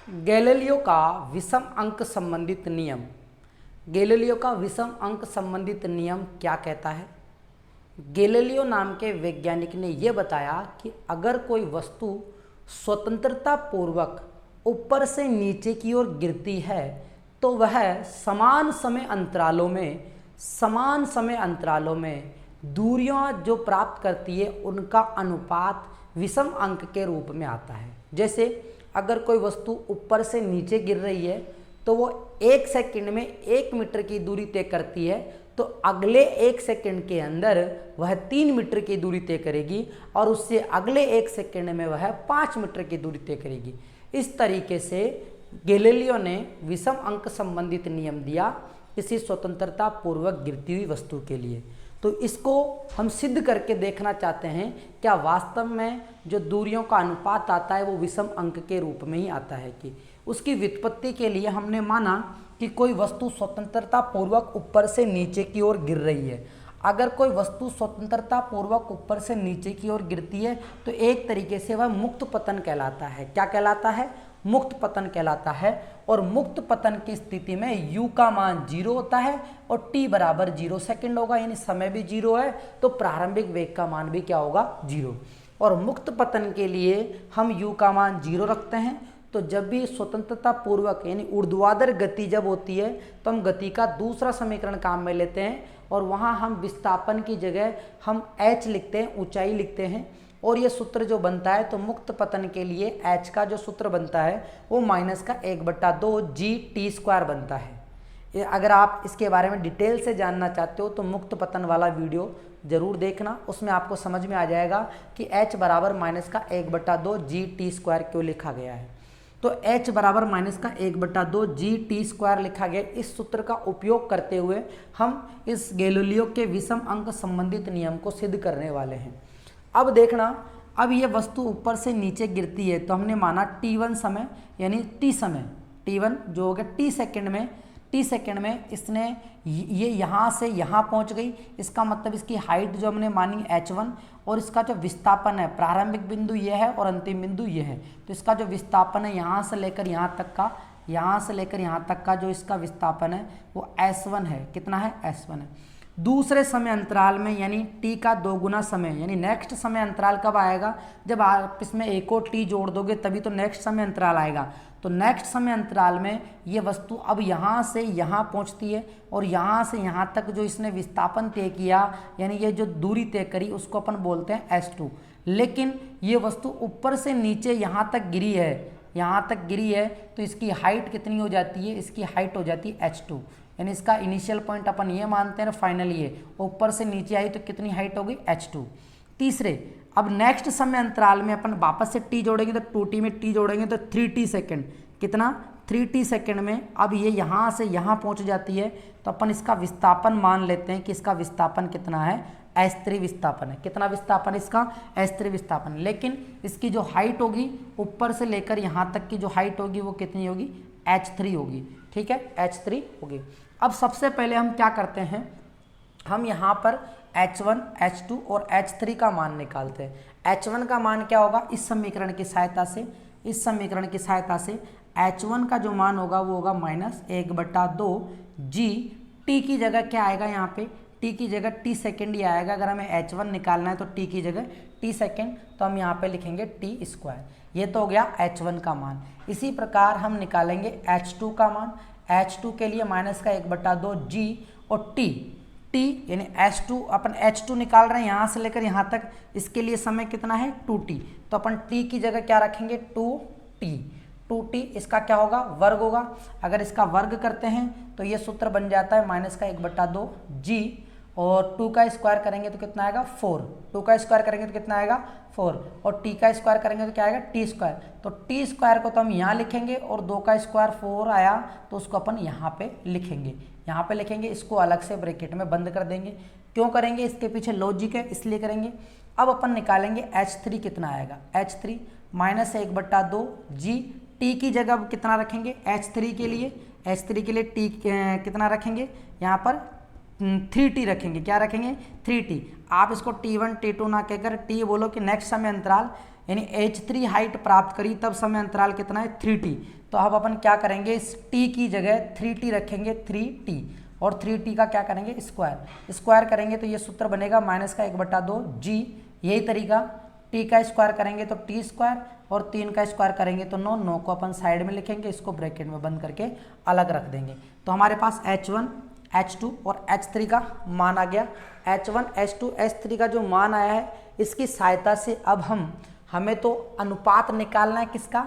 Galileo का विषम अंक संबंधित नियम। गैलीलियो का विषम अंक संबंधित नियम क्या कहता है? गैलीलियो नाम के वैज्ञानिक ने यह बताया कि अगर कोई वस्तु स्वतंत्रता पूर्वक ऊपर से नीचे की ओर गिरती है तो वह समान समय अंतरालों में दूरियां जो प्राप्त करती है उनका अनुपात विषम अंक के रूप में आता है। जैसे अगर कोई वस्तु ऊपर से नीचे गिर रही है तो वो 1 सेकंड में 1 मीटर की दूरी तय करती है, तो अगले 1 सेकंड के अंदर वह 3 मीटर की दूरी तय करेगी और उससे अगले 1 सेकंड में वह 5 मीटर की दूरी तय करेगी। इस तरीके से गैलीलियो ने विषम अंक संबंधित नियम दिया किसी स्वतंत्रता पूर्वक गिरती हुई वस्तु के लिए। तो इसको हम सिद्ध करके देखना चाहते हैं क्या वास्तव में जो दूरियों का अनुपात आता है वो विषम अंक के रूप में ही आता है कि। उसकी व्युत्पत्ति के लिए हमने माना कि कोई वस्तु स्वतंत्रता पूर्वक ऊपर से नीचे की ओर गिर रही है। अगर कोई वस्तु स्वतंत्रता पूर्वक ऊपर से नीचे की ओर गिरती है तो एक तरीके से वह मुक्त पतन कहलाता है। क्या कहलाता है? मुक्त पतन कहलाता है। और मुक्त पतन की स्थिति में u का मान 0 होता है और t बराबर 0 सेकंड होगा, यानी समय भी 0 है तो प्रारंभिक वेग का मान भी क्या होगा? 0। और मुक्त पतन के लिए हम u का मान 0 रखते हैं। तो जब भी स्वतंत्रता पूर्वक यानी ऊर्ध्वाधर गति जब होती है तो हम गति का दूसरा समीकरण काम में लेते हैं और वहाँ हम विस्थापन की जगह हम h लिखते हैं, ऊंचाई लिखते हैं। और ये सूत्र जो बनता है तो मुक्त पतन के लिए h का जो सूत्र बनता है वो -1/2 g_t² बनता है। अगर आप इसके बारे में डिटेल से जानना चाहते हो तो मुक्त पतन वाला वीडियो ज़रूर देखना, उसमें आपको समझ में आ जाएगा कि h बराबर -1/2 g_t² क्यों लिखा गया है। तो h बराबर -1/2 g_t² लिखा गया। इस सूत्र का उपयोग करते हुए हम इस गैलीलियो के विषम अंक संबंधित नियम को सिद्ध करने वाले हैं। अब देखना, अब ये वस्तु ऊपर से नीचे गिरती है तो हमने माना t1 समय यानी t समय, t1 जो हो गया t सेकंड में इसने ये यहाँ से यहाँ पहुँच गई। इसका मतलब इसकी हाइट जो हमने मानी h1 और इसका जो विस्थापन है, प्रारंभिक बिंदु ये है और अंतिम बिंदु ये है, तो इसका जो विस्थापन है यहाँ से लेकर यहाँ तक का जो इसका विस्थापन है वो s1 है। कितना है? s1 है। दूसरे समय अंतराल में यानी t का 2 गुना समय यानी नेक्स्ट समय अंतराल कब आएगा? जब आप इसमें एक और t जोड़ दोगे तभी तो नेक्स्ट समय अंतराल आएगा। तो नेक्स्ट समय अंतराल में ये वस्तु अब यहाँ से यहाँ पहुँचती है और यहाँ से यहाँ तक जो इसने विस्थापन तय किया यानी ये जो दूरी तय करी उसको अपन बोलते हैं s2। लेकिन ये वस्तु ऊपर से नीचे यहाँ तक गिरी है तो इसकी हाइट कितनी हो जाती है? इसकी हाइट हो जाती है h2, यानी इसका इनिशियल पॉइंट अपन ये मानते हैं फाइनल ये ऊपर से नीचे आई तो कितनी हाइट होगी? h2। तीसरे, अब नेक्स्ट समय अंतराल में अपन वापस से t जोड़ेंगे तो 2t में t जोड़ेंगे तो 3t सेकंड। कितना? 3t सेकंड में अब ये यहाँ से यहाँ पहुँच जाती है तो अपन इसका विस्थापन मान लेते हैं कि इसका विस्थापन कितना है? s3 विस्थापन है। कितना विस्थापन है इसका? s3 विस्थापन। लेकिन इसकी जो हाइट होगी ऊपर से लेकर यहाँ तक की जो हाइट होगी वो कितनी होगी? h3 होगी। ठीक है, h3 होगी। अब सबसे पहले हम क्या करते हैं, हम यहाँ पर h1, h2 और h3 का मान निकालते हैं। h1 का मान क्या होगा? इस समीकरण की सहायता से h1 का जो मान होगा वो होगा -1/2 g। t की जगह क्या आएगा? यहाँ पे t की जगह t सेकेंड ही आएगा। अगर हमें h1 निकालना है तो t की जगह t सेकेंड, तो हम यहाँ पे लिखेंगे t²। ये तो हो गया h1 का मान। इसी प्रकार हम निकालेंगे h2 का मान। h2 के लिए -1/2 g और t यानी h2, अपन h2 निकाल रहे हैं यहाँ से लेकर यहाँ तक, इसके लिए समय कितना है? 2t। तो अपन t की जगह क्या रखेंगे? 2t। इसका क्या होगा? वर्ग होगा। अगर इसका वर्ग करते हैं तो ये सूत्र बन जाता है -1/2 g और 2 का स्क्वायर करेंगे तो कितना आएगा? 4। 2 का स्क्वायर करेंगे तो कितना आएगा? 4। और t का स्क्वायर करेंगे तो क्या आएगा? t²। तो t² को तो हम यहाँ लिखेंगे और 2 का स्क्वायर 4 आया तो उसको अपन यहाँ पे लिखेंगे। इसको अलग से ब्रैकेट में बंद कर देंगे। क्यों करेंगे? इसके पीछे लॉजिक है, इसलिए करेंगे। अब अपन निकालेंगे h3 कितना आएगा? h3 -1/2 g। t की जगह कितना रखेंगे? h3 के लिए t कितना रखेंगे? यहाँ पर 3t रखेंगे। क्या रखेंगे? 3t। आप इसको t1 t2 ना कहकर t बोलो कि नेक्स्ट समय अंतराल यानी H3 हाइट प्राप्त करी तब समय अंतराल कितना है 3t। तो अब अपन क्या करेंगे, इस t की जगह 3t रखेंगे, 3t, और 3t का क्या करेंगे स्क्वायर करेंगे तो ये सूत्र बनेगा -1/2 g। यही तरीका t का स्क्वायर करेंगे तो t स्क्वायर, और 3 का स्क्वायर करेंगे तो 9 को अपन साइड में लिखेंगे, इसको ब्रैकेट में बंद करके अलग रख देंगे। तो हमारे पास H1 H2 और H3 का मान आ गया। H1 H2 H3 का जो मान आया है, इसकी सहायता से अब हमें तो अनुपात निकालना है किसका,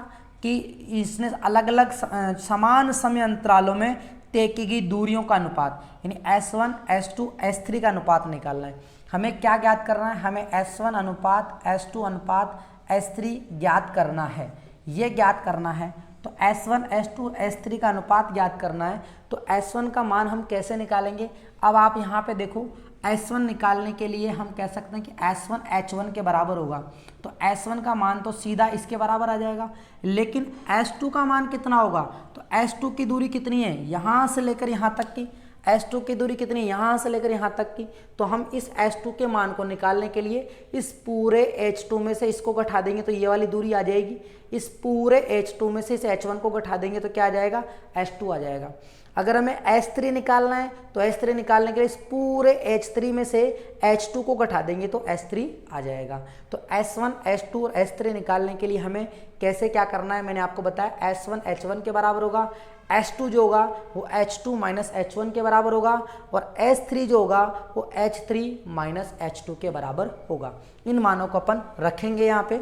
कि इसने अलग अलग समान समय अंतरालों में तय की गई दूरियों का अनुपात, यानी S1 S2 S3 का अनुपात निकालना है। हमें क्या ज्ञात करना है, हमें S1 अनुपात S2 अनुपात S3 ज्ञात करना है, ये ज्ञात करना है। तो S1 S2 S3 का अनुपात ज्ञात करना है, तो S1 का मान हम कैसे निकालेंगे। अब आप यहाँ पे देखो, S1 निकालने के लिए हम कह सकते हैं कि S1 H1 के बराबर होगा, तो S1 का मान तो सीधा इसके बराबर आ जाएगा। लेकिन S2 का मान कितना होगा, तो S2 की दूरी कितनी है, यहाँ से लेकर यहाँ तक की, S2 की दूरी कितनी है, यहाँ से लेकर यहाँ तक की। तो हम इस S2 के मान को निकालने के लिए इस पूरे H2 में से इसको घटा देंगे तो ये वाली दूरी आ जाएगी। इस पूरे H2 में से इस H1 को घटा देंगे तो क्या आ जाएगा, H2 आ जाएगा। अगर हमें H3 निकालना है तो H3 निकालने के लिए इस पूरे H3 में से H2 को घटा देंगे तो H3 आ जाएगा। तो S1 S2 और S3 निकालने के लिए हमें कैसे क्या करना है, मैंने आपको बताया। S1 H1 के बराबर होगा, S2 जो होगा वो H2 माइनस H1 के बराबर होगा, और S3 जो होगा वो H3 माइनस H2 के बराबर होगा। इन मानों को अपन रखेंगे यहाँ पे।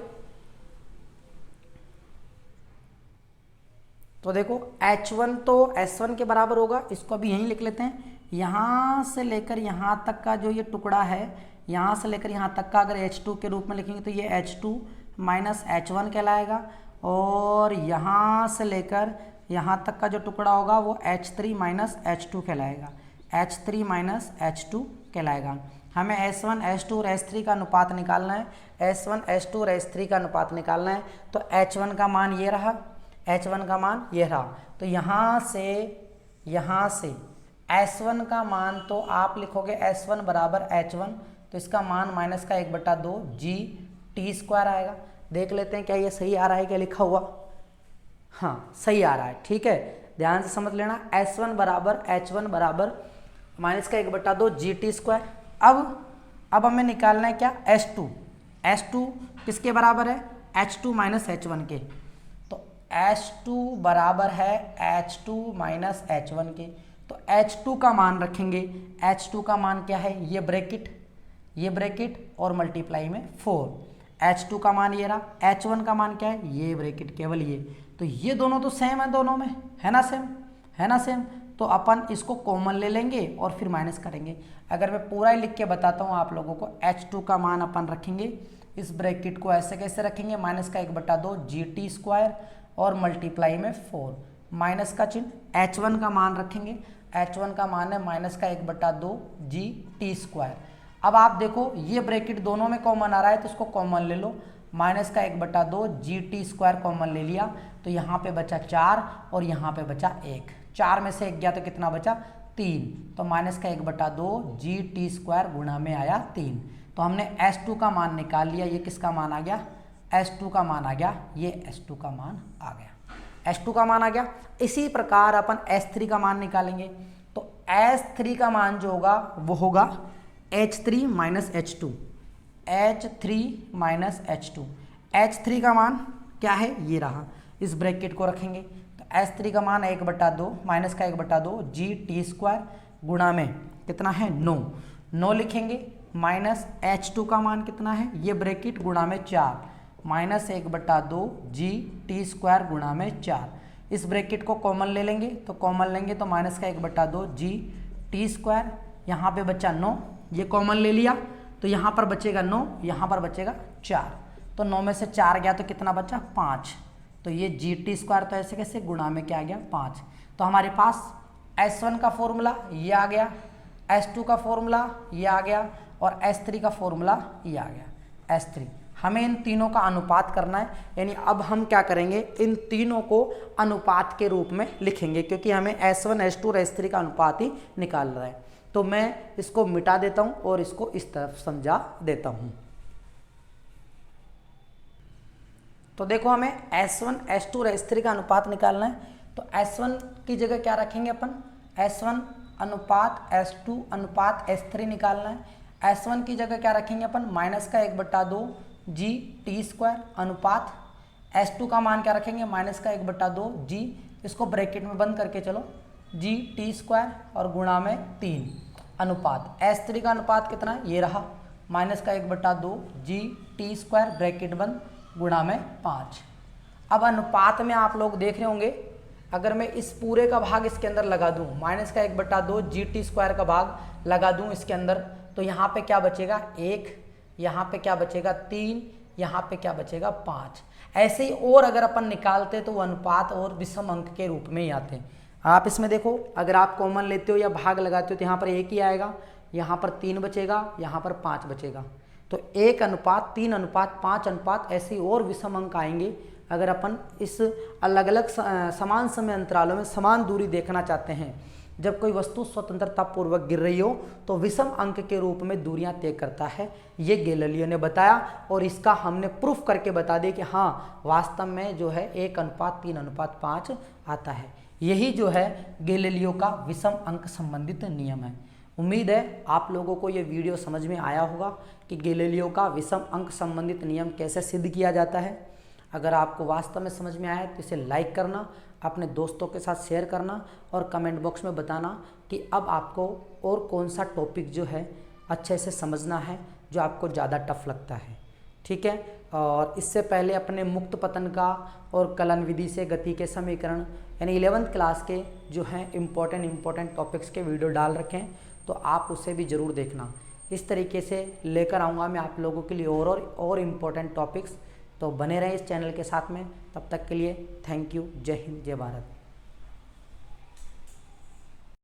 तो देखो H1 तो S1 के बराबर होगा, इसको अभी यहीं लिख लेते हैं। यहाँ से लेकर यहाँ तक का जो ये टुकड़ा है, यहाँ से लेकर यहाँ तक का अगर H2 के रूप में लिखेंगे तो ये H2 माइनस H1 कहलाएगा, और यहाँ से लेकर यहाँ तक का जो टुकड़ा होगा वो H3 माइनस H2 कहलाएगा, H3 माइनस H2 कहलाएगा। हमें S1 S2 और S3 का अनुपात निकालना है, S1 S2 और S3 का अनुपात निकालना है। तो H1 का मान ये रहा, H1 का मान ये रहा। तो यहाँ से S1 का मान तो आप लिखोगे S1 बराबर H1, तो इसका मान -1/2 g t स्क्वायर आएगा। देख लेते हैं क्या ये सही आ रहा है, क्या लिखा हुआ, हाँ सही आ रहा है, ठीक है, ध्यान से समझ लेना। S1 बराबर H1 बराबर -1/2 जी टी स्क्वायर। अब हमें निकालना है क्या, S2 किसके बराबर है, H2 माइनस H1 के। तो H2 बराबर है H2 माइनस H1 के, तो H2 का मान रखेंगे। H2 का मान क्या है, ये ब्रैकेट और मल्टीप्लाई में 4। H2 का मान ये रहा, H1 का मान क्या है, ये ब्रैकेट केवल ये। तो ये दोनों तो सेम है, दोनों में है ना सेम। तो अपन इसको कॉमन ले लेंगे और फिर माइनस करेंगे। अगर मैं पूरा ही लिख के बताता हूँ आप लोगों को, H2 का मान अपन रखेंगे, इस ब्रैकेट को ऐसे कैसे रखेंगे, -1/2 जी टी स्क्वायर और मल्टीप्लाई में 4, माइनस का चिन्ह। H1 का मान रखेंगे, H1 का मान है -1/2 जी टी स्क्वायर। अब आप देखो ये ब्रैकेट दोनों में कॉमन आ रहा है तो इसको कॉमन ले लो, -1/2 जी टी स्क्वायर कॉमन ले लिया, तो यहाँ पे बचा 4 और यहाँ पे बचा 1, 4 में से 1 गया तो कितना बचा, 3। तो -1/2 जी टी स्क्वायर गुणा में आया 3। तो हमने S2 का मान निकाल लिया, ये किसका मान आ गया, S2 का मान आ गया, ये S2 का मान आ गया, S2 का मान आ गया। इसी प्रकार अपन S3 का मान निकालेंगे, तो S3 का मान जो होगा वो होगा H3 minus H2, H3 minus H2। H3 का मान क्या है, ये रहा, इस ब्रैकेट को रखेंगे। तो S3 का मान 1/2 -1/2 जी टी स्क्वायर गुणा में कितना है 9 लिखेंगे, माइनस H2 का मान कितना है, ये ब्रैकेट गुणा में 4, -1/2 जी टी स्क्वायर गुणा में 4। इस ब्रैकेट को कॉमन ले लेंगे, तो कॉमन लेंगे तो -1/2 जी टी स्क्वायर, यहाँ पे बचा 9, ये कॉमन ले लिया तो यहाँ पर बचेगा 9, यहाँ पर बचेगा 4। तो 9 में से 4 गया तो कितना बचा, 5। तो ये जी टी स्क्वायर तो ऐसे कैसे गुणा में क्या आ गया, 5। तो हमारे पास S1 का फॉर्मूला ये आ गया, S2 का फॉर्मूला ये आ गया, और S3 का फॉर्मूला ये आ गया, S3। हमें इन तीनों का अनुपात करना है, यानी अब हम क्या करेंगे, इन तीनों को अनुपात के रूप में लिखेंगे, क्योंकि हमें S1 S2 और S3 का अनुपात ही निकाल रहा है। तो मैं इसको मिटा देता हूँ और इसको इस तरफ समझा देता हूँ। तो देखो हमें S1 S2 और S3 का अनुपात निकालना है। तो S1 की जगह क्या रखेंगे अपन, S1 अनुपात S2 अनुपात S3 निकालना है। S1 की जगह क्या रखेंगे अपन, -1/2 जी टी स्क्वायर अनुपात S2 का मान क्या रखेंगे, -1/2 जी, इसको ब्रैकेट में बंद करके चलो, जी टी स्क्वायर और गुणा में 3 अनुपात S3 का अनुपात कितना है, ये रहा -1/2 जी टी स्क्वायर ब्रैकेट बंद गुणा में 5। अब अनुपात में आप लोग देख रहे होंगे, अगर मैं इस पूरे का भाग इसके अंदर लगा दूं, -1/2 जी टी स्क्वायर का भाग लगा दूं इसके अंदर, तो यहाँ पे क्या बचेगा 1, यहाँ पे क्या बचेगा 3, यहाँ पे क्या बचेगा 5। ऐसे ही और अगर अपन निकालते तो वो अनुपात और विषम अंक के रूप में ही आते हैं। आप इसमें देखो, अगर आप कॉमन लेते हो या भाग लगाते हो तो यहाँ पर 1 ही आएगा, यहाँ पर 3 बचेगा, यहाँ पर 5 बचेगा। तो 1:3:5:5 ऐसे और विषम अंक आएंगे अगर अपन इस अलग अलग समान समय अंतरालों में समान दूरी देखना चाहते हैं। जब कोई वस्तु स्वतंत्रता पूर्वक गिर रही हो तो विषम अंक के रूप में दूरियां तय करता है, ये गैलीलियो ने बताया और इसका हमने प्रूफ करके बता दिया कि हाँ वास्तव में जो है 1:3:5 आता है। यही जो है गैलीलियो का विषम अंक संबंधित नियम है। उम्मीद है आप लोगों को ये वीडियो समझ में आया होगा कि गैलीलियो का विषम अंक संबंधित नियम कैसे सिद्ध किया जाता है। अगर आपको वास्तव में समझ में आया तो इसे लाइक करना, अपने दोस्तों के साथ शेयर करना और कमेंट बॉक्स में बताना कि अब आपको और कौन सा टॉपिक जो है अच्छे से समझना है जो आपको ज़्यादा टफ लगता है। ठीक है, और इससे पहले अपने मुक्त पतन का और कलन विधि से गति के समीकरण यानी 11th क्लास के जो हैं इम्पोर्टेंट टॉपिक्स के वीडियो डाल रखे हैं, तो आप उसे भी ज़रूर देखना। इस तरीके से लेकर आऊँगा मैं आप लोगों के लिए और इम्पोर्टेंट टॉपिक्स। तो बने रहें इस चैनल के साथ में, तब तक के लिए थैंक यू। जय हिंद, जय भारत।